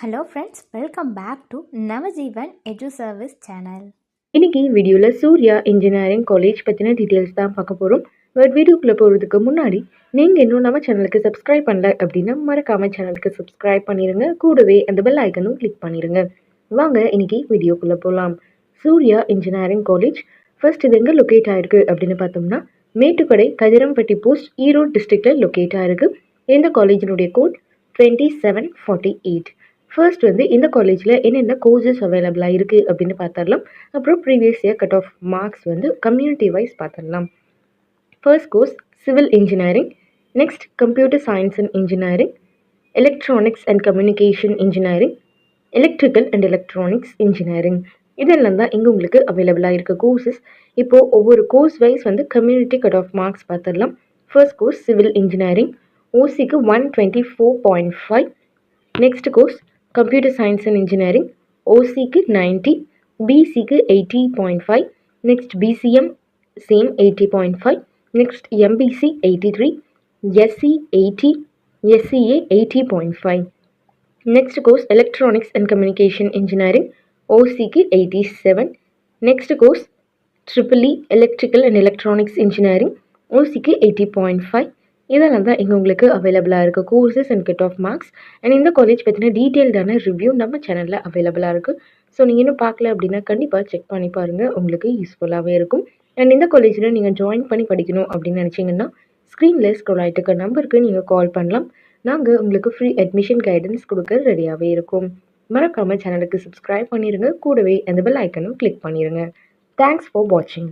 Hello friends, welcome back to Navajeevan edu service channel. இன்னைக்கு வீடியோவில் Surya engineering college பற்றின details தான் பார்க்க போகிறோம். பட் வீடியோக்குள்ளே போகிறதுக்கு முன்னாடி நீங்கள் இன்னும் நம்ம சேனலுக்கு சப்ஸ்கிரைப் பண்ணல அப்படின்னா மறக்காமல் சேனலுக்கு சப்ஸ்கிரைப் பண்ணிடுங்க. கூடவே அந்த பெல் ஐக்கனும் கிளிக் பண்ணிடுங்க. வாங்க இன்னைக்கு வீடியோக்குள்ளே போகலாம். சூர்யா இன்ஜினியரிங் காலேஜ் ஃபர்ஸ்ட் இது எங்கே லொக்கேட் ஆயிருக்கு அப்படின்னு பார்த்தோம்னா மேட்டுக்கடை கதிரம்பட்டி போஸ்ட் ஈரோடு டிஸ்ட்ரிக்டில் லொக்கேட் ஆயிருக்கு. இந்த காலேஜினுடைய கோட் 2748. ஃபர்ஸ்ட் இந்த காலேஜில் என்னென்ன கோர்சஸ் அவைலபிளாக இருக்குது அப்படின்னு பார்த்துடலாம். அப்புறம் previous year cut off marks community wise பார்த்துடலாம். First course civil engineering, next computer science and engineering, electronics and communication engineering, electrical and electronics engineering. இதெல்லாம் தான் இங்கே உங்களுக்கு அவைலபிளாக இருக்க கோர்சஸ். இப்போது ஒவ்வொரு course wise community cut off marks பார்த்துடலாம். ஃபர்ஸ்ட் கோர்ஸ் சிவில் இன்ஜினியரிங், ஓசிக்கு 124.5. Next course computer science and engineering, ஓசிக்கு 90, பிசிக்கு 80.5. Next BCM same 80.5. Next MBC 83, SC 80, SCA 80.5. Next course electronics and communication engineering, ஓசிக்கு 87. Next course triple E electrical and electronics engineering, ஓசிக்கு 80.5. இதெல்லாம் தான் இங்கே உங்களுக்கு அவைலபிளாக இருக்க courses and cut off marks. And இந்த காலேஜ் பற்றின டீட்டெயில்டான ரிவ்யூ நம்ம சேனலில் அவைலபிளாக இருக்குது. ஸோ நீங்கள் இன்னும் பார்க்கல அப்படின்னா கண்டிப்பாக செக் பண்ணி பாருங்கள், உங்களுக்கு யூஸ்ஃபுல்லாகவே இருக்கும். அண்ட் இந்த காலேஜில் நீங்கள் ஜாயின் பண்ணி படிக்கணும் அப்படின்னு நினச்சிங்கன்னா ஸ்க்ரீனில் ஸ்க்ரோல் ஆகிட்டு இருக்க நம்பருக்கு நீங்கள் கால் பண்ணலாம். நாங்கள் உங்களுக்கு ஃப்ரீ அட்மிஷன் கைடன்ஸ் கொடுக்க ரெடியாகவே இருக்கும். மறக்காமல் சேனலுக்கு சப்ஸ்கிரைப் பண்ணிடுங்க. கூடவே அந்த பெல் ஐக்கனும் கிளிக் பண்ணிடுங்க. தேங்க்ஸ் ஃபார் வாட்சிங்.